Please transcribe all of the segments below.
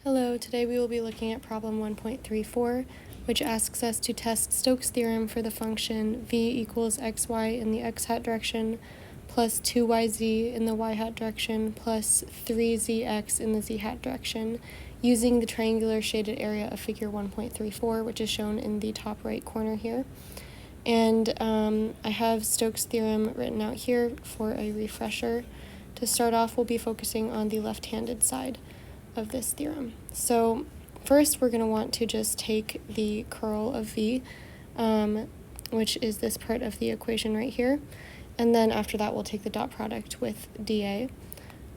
Hello, today we will be looking at problem 1.34, which asks us to test Stokes' theorem for the function v equals xy in the x-hat direction plus 2yz in the y-hat direction plus 3zx in the z-hat direction using the triangular shaded area of figure 1.34, which is shown in the top right corner here. And I have Stokes' theorem written out here for a refresher. To start off, we'll be focusing on the left-handed side of this theorem. So first we're going to want to just take the curl of v, which is this part of the equation right here, and then after that we'll take the dot product with dA.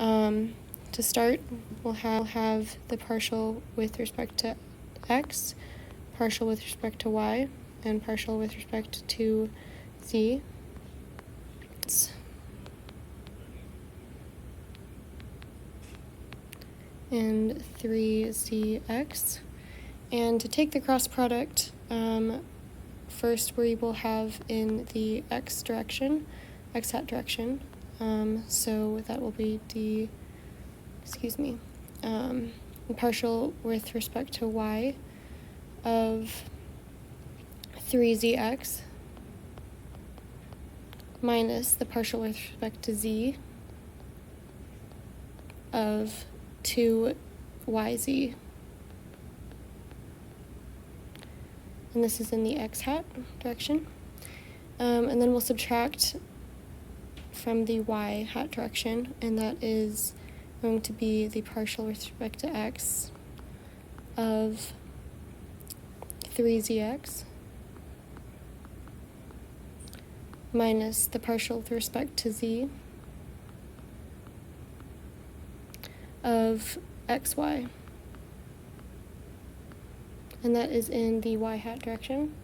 To start, we'll have the partial with respect to x, partial with respect to y, and partial with respect to z. And 3zx. And to take the cross product, first we will have in the x-hat direction, so that will be partial with respect to y of 3zx minus the partial with respect to z of 2yz. And this is in the x-hat direction. And then we'll subtract from the y-hat direction, and that is going to be the partial with respect to x of 3zx minus the partial with respect to z of xy, and that is in the y-hat direction.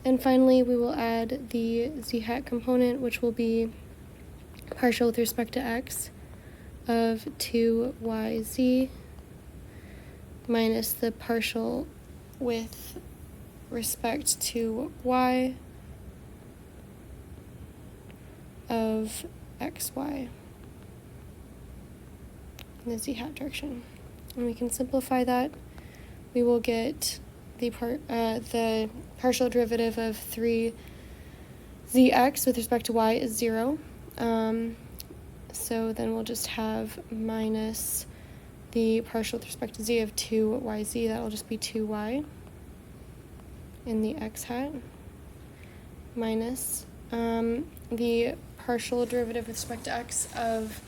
And finally, we will add the z-hat component, which will be partial with respect to x of 2yz minus the partial with respect to y of xy in the z-hat direction. And we can simplify that. We will get the partial derivative of 3zx with respect to y is 0. So then we'll just have minus the partial with respect to z of 2yz. That will just be 2y in the x-hat minus the partial derivative with respect to x of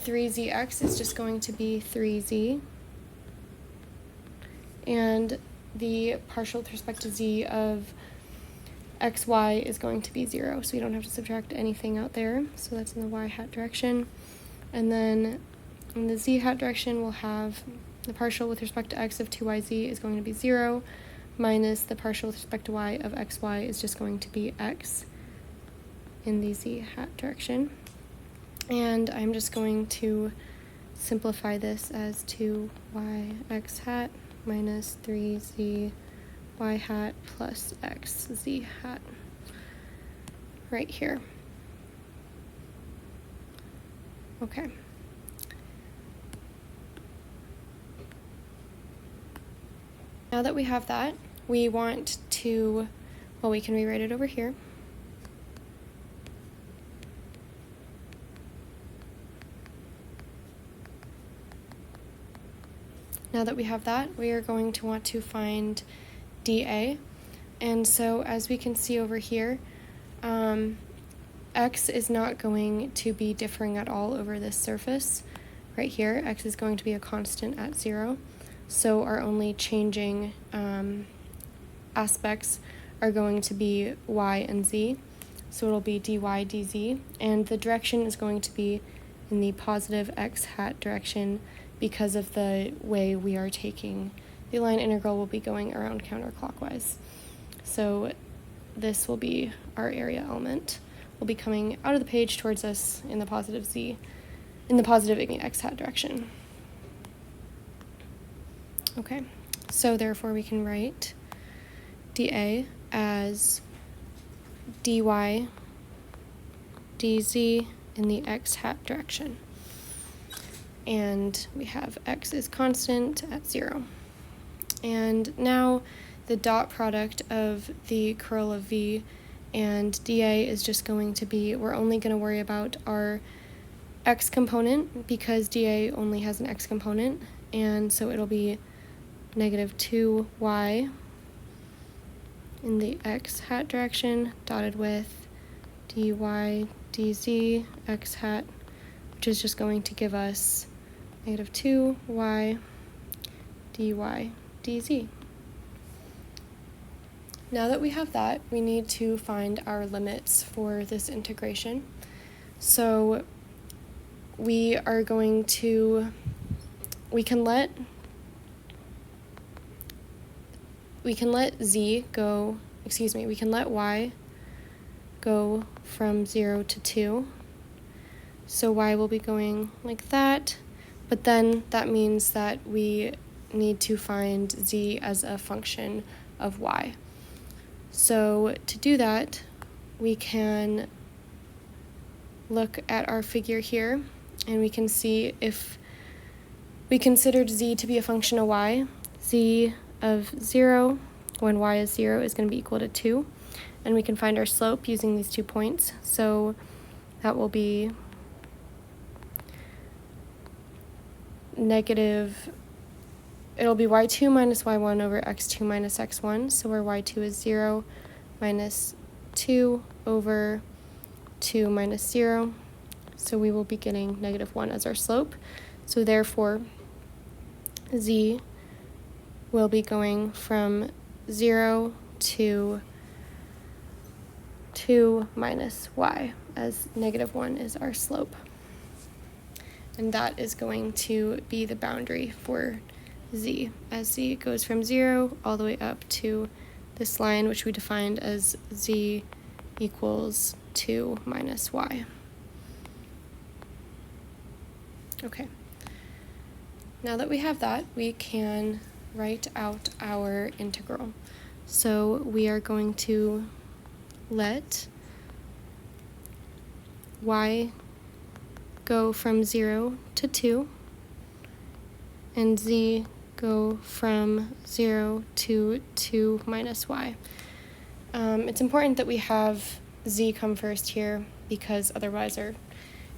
3zx is just going to be 3z, and the partial with respect to z of xy is going to be 0, so you don't have to subtract anything out there, so that's in the y-hat direction. And then in the z-hat direction, we'll have the partial with respect to x of 2yz is going to be 0, minus the partial with respect to y of xy is just going to be x in the z-hat direction. And I'm just going to simplify this as 2yx hat minus 3z y hat plus x z hat right here. Okay. Now that we have that, we want to, well, we can rewrite it over here. Now that we have that, we are going to want to find dA. And so as we can see over here, x is not going to be differing at all over this surface. Right here, x is going to be a constant at 0. So our only changing aspects are going to be y and z. So it'll be dy dz. And the direction is going to be in the positive x-hat direction because of the way we are taking the line integral will be going around counterclockwise. So this will be our area element. Will be coming out of the page towards us in the positive x-hat direction. Okay, so therefore we can write dA as dy dz in the x-hat direction. and we have x is constant at 0. And now the dot product of the curl of v and dA is just going to be, we're only going to worry about our x component because dA only has an x component, and so it'll be negative 2y in the x hat direction dotted with dy dz x hat, which is just going to give us negative 2y dy dz. Now that we have that, we need to find our limits for this integration. So we are going to, we can let z go, we can let y go from 0 to 2. So y will be going like that, but then that means that we need to find z as a function of y. So to do that, we can look at our figure here, and we can see if we considered z to be a function of y, z of 0 when y is 0 is going to be equal to 2, and we can find our slope using these 2 points. So that will be negative, it'll be y2 minus y1 over x2 minus x1, so where y2 is 0 minus 2 over 2 minus 0, so we will be getting negative 1 as our slope. So therefore, z will be going from 0 to 2 minus y, as negative 1 is our slope. And that is going to be the boundary for z, as z goes from 0 all the way up to this line, which we defined as z equals 2 minus y. Okay. Now that we have that, we can write out our integral. So we are going to let y go from 0 to 2, and z go from 0 to 2 minus y. It's important that we have z come first here, because otherwise our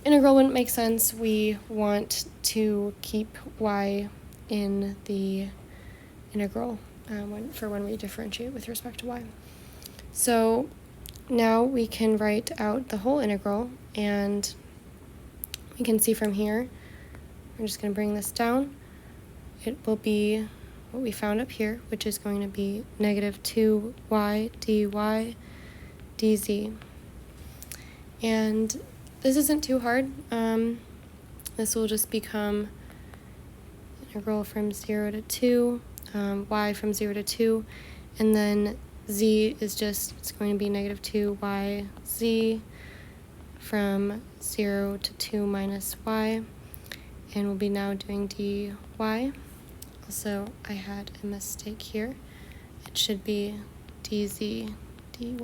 integral wouldn't make sense. We want to keep y in the integral for when we differentiate with respect to y. So now we can write out the whole integral, and we can see from here, we're just going to bring this down. It will be what we found up here, which is going to be negative 2y dy dz. And this isn't too hard. This will just become integral from 0 to 2, y from 0 to 2, and then z is just, it's going to be negative 2y z from 0 to 2 minus y, and we'll be now doing dy. Also, I had a mistake here. It should be dz dy.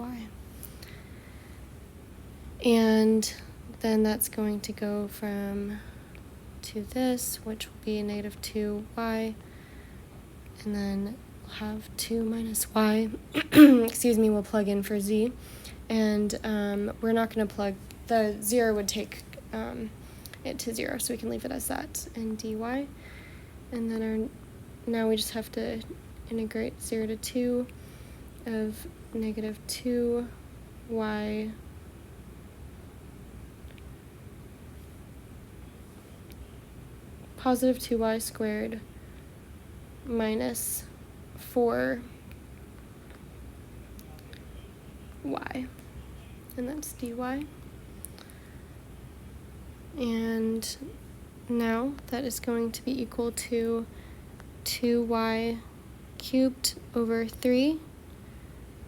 And then that's going to go from to this, which will be negative 2y, and then we'll have 2 minus y, excuse me, we'll plug in for z, and we're not going to plug, the 0 would take it to 0, so we can leave it as that, and dy, and then now we just have to integrate 0 to 2 of negative 2y positive 2y squared minus 4y, and that's dy. And now that is going to be equal to 2y cubed over 3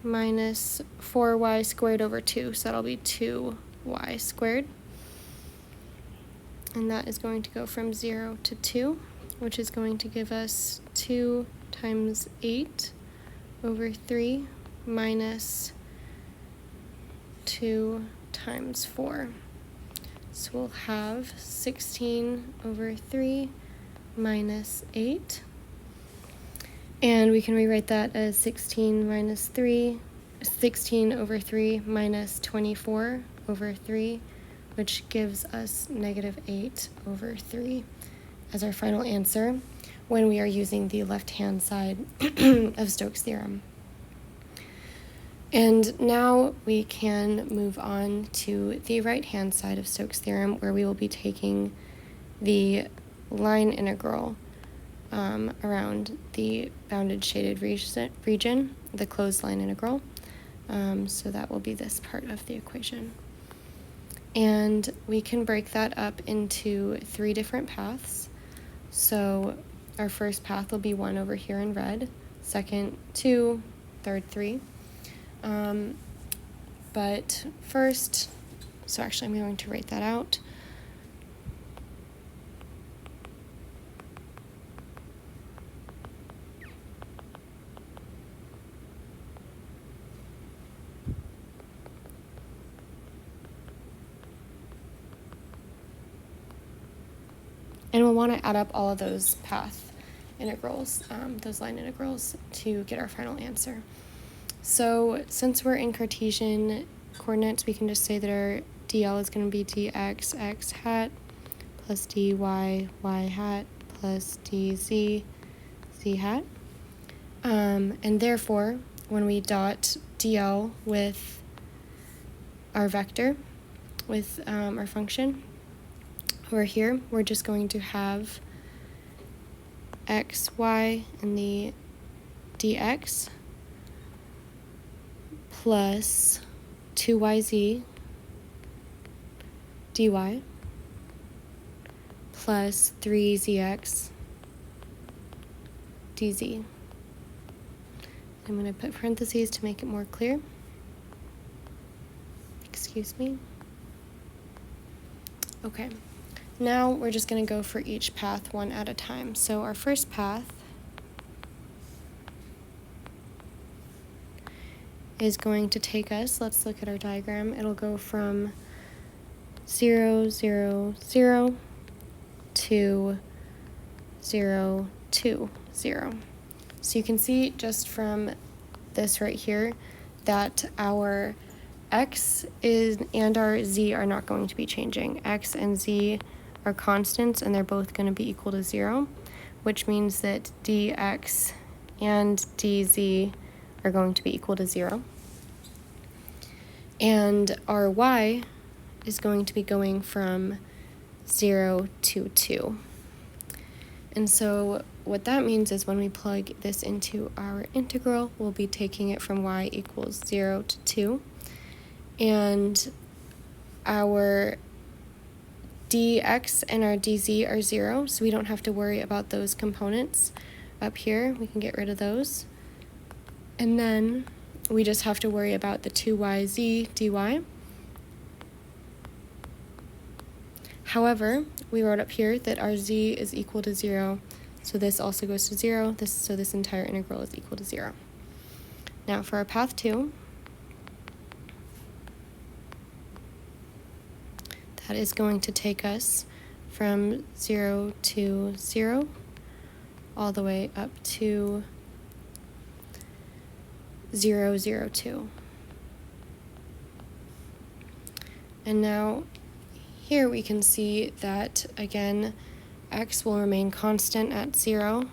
minus 4y squared over 2, so that'll be 2y squared. And that is going to go from 0 to 2, which is going to give us 2 times 8 over 3 minus 2 times 4. So we'll have 16 over 3 minus 8. And we can rewrite that as 16 over 3 minus 24 over 3, which gives us negative 8 over 3 as our final answer when we are using the left-hand side of Stokes' theorem. And now we can move on to the right-hand side of Stokes' theorem, where we will be taking the line integral around the bounded shaded region, the closed line integral. So that will be this part of the equation. And we can break that up into 3 different paths. So our first path will be 1 over here in red, second 2, third 3. But first, so actually I'm going to write that out. And we'll want to add up all of those path integrals, those line integrals, to get our final answer. So since we're in Cartesian coordinates, we can just say that our dl is going to be dx x hat plus dy y hat plus dz z hat. And therefore, when we dot dl with our vector, with our function, over here, we're just going to have x, y, and the dx plus 2yz dy plus 3zx dz. I'm going to put parentheses to make it more clear. Excuse me. Okay. Now we're just going to go for each path one at a time. So our first path is going to take us, let's look at our diagram, it'll go from 0, 0, 0 to 0, 2, 0. So you can see just from this right here that our x and our z are not going to be changing. X and z are constants, and they're both going to be equal to 0, which means that dx and dz are going to be equal to 0. And our y is going to be going from 0 to 2. And so what that means is when we plug this into our integral, we'll be taking it from y equals 0 to 2. And our dx and our dz are 0, so we don't have to worry about those components up here. We can get rid of those. And then we just have to worry about the 2yz dy. However, we wrote up here that our z is equal to 0, so this also goes to 0, so this entire integral is equal to 0. Now for our path 2, that is going to take us from 0 to 0 all the way up to 0, 0, 2. And now here we can see that, again, x will remain constant at 0,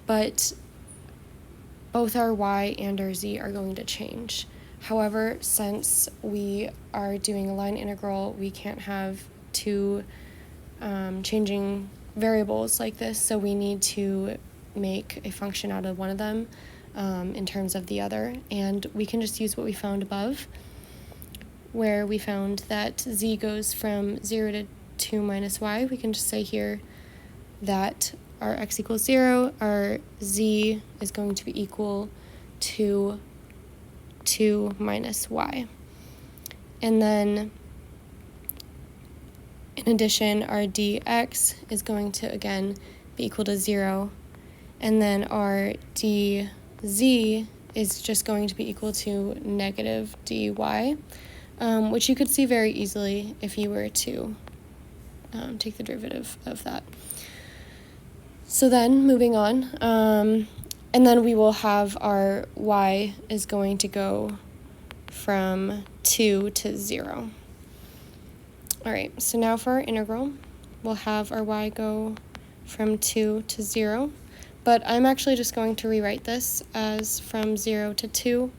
but both our y and our z are going to change. However, since we are doing a line integral, we can't have two changing variables like this, so we need to make a function out of one of them in terms of the other, and we can just use what we found above, where we found that z goes from 0 to 2 minus y. We can just say here that our x equals 0, our z is going to be equal to 2 minus y. And then, in addition, our dx is going to, again, be equal to 0. And then our dz is just going to be equal to negative dy. which you could see very easily if you were to take the derivative of that. So then, moving on, and then we will have our y is going to go from 2 to 0. All right, so now for our integral, we'll have our y go from 2 to 0, but I'm actually just going to rewrite this as from 0 to 2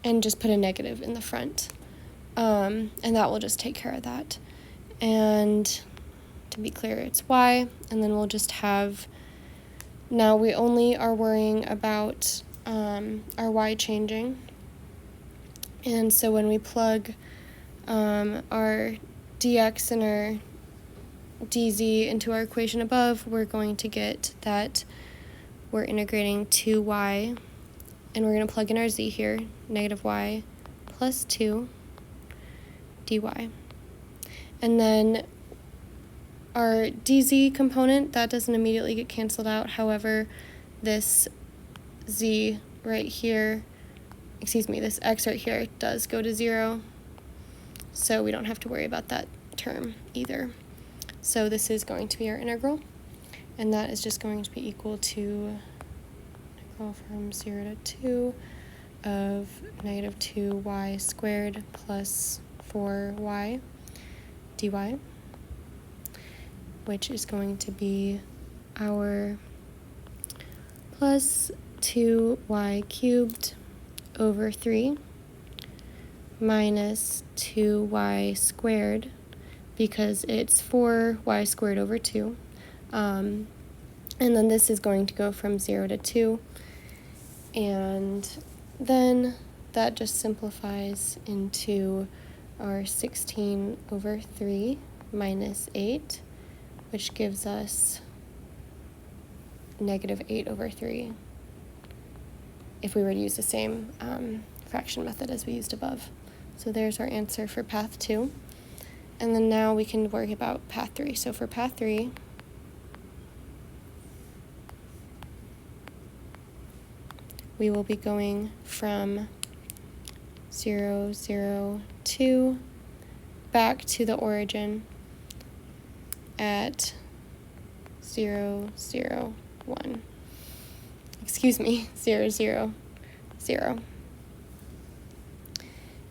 and just put a negative in the front, and that will just take care of that. And to be clear, it's y, and then we'll just have, now we only are worrying about our y changing, and so when we plug our dx and our dz into our equation above, we're going to get that we're integrating 2y, and we're going to plug in our z here, negative y plus 2 dy. And then our dz component, that doesn't immediately get canceled out. However, this z right here, this x right here does go to 0, so we don't have to worry about that term either. So this is going to be our integral, and that is just going to be equal to integral from 0 to 2 of negative 2y squared plus 4y dy, which is going to be our plus 2y cubed over 3 minus 2y squared, because it's 4y squared over 2. And then this is going to go from 0 to 2. And then that just simplifies into our 16 over 3 minus 8, which gives us negative 8 over 3 if we were to use the same fraction method as we used above. So there's our answer for path 2. And then now we can worry about path 3. So for path 3, we will be going from 0, 0, 2 back to the origin at 0, 0, 1. 0, 0, 0.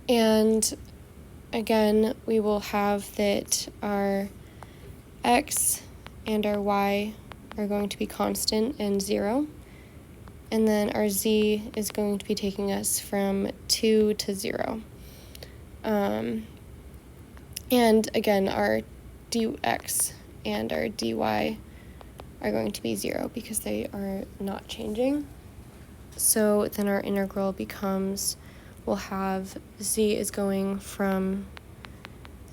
And again, we will have that our x and our y are going to be constant and 0. And then our z is going to be taking us from 2 to 0. And again, our dx and our dy are going to be 0 because they are not changing. So then our integral becomes, we'll have z is going from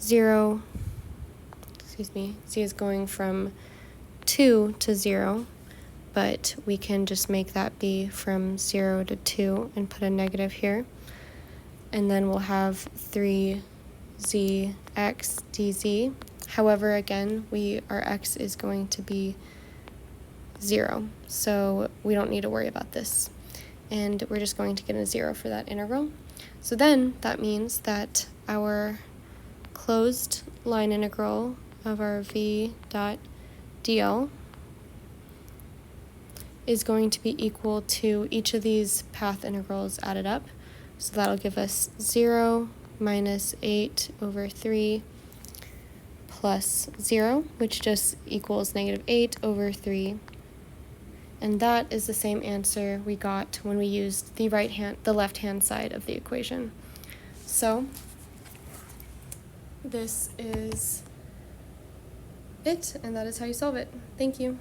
0, z is going from 2 to 0, but we can just make that be from 0 to 2 and put a negative here. And then we'll have 3zx dz. However, again, our x is going to be 0, so we don't need to worry about this. And we're just going to get a 0 for that integral. So then that means that our closed line integral of our v dot dl is going to be equal to each of these path integrals added up. So that'll give us 0 minus 8 over 3 plus 0, which just equals negative 8 over 3. And that is the same answer we got when we used the left-hand side of the equation. So this is it, and that is how you solve it. Thank you.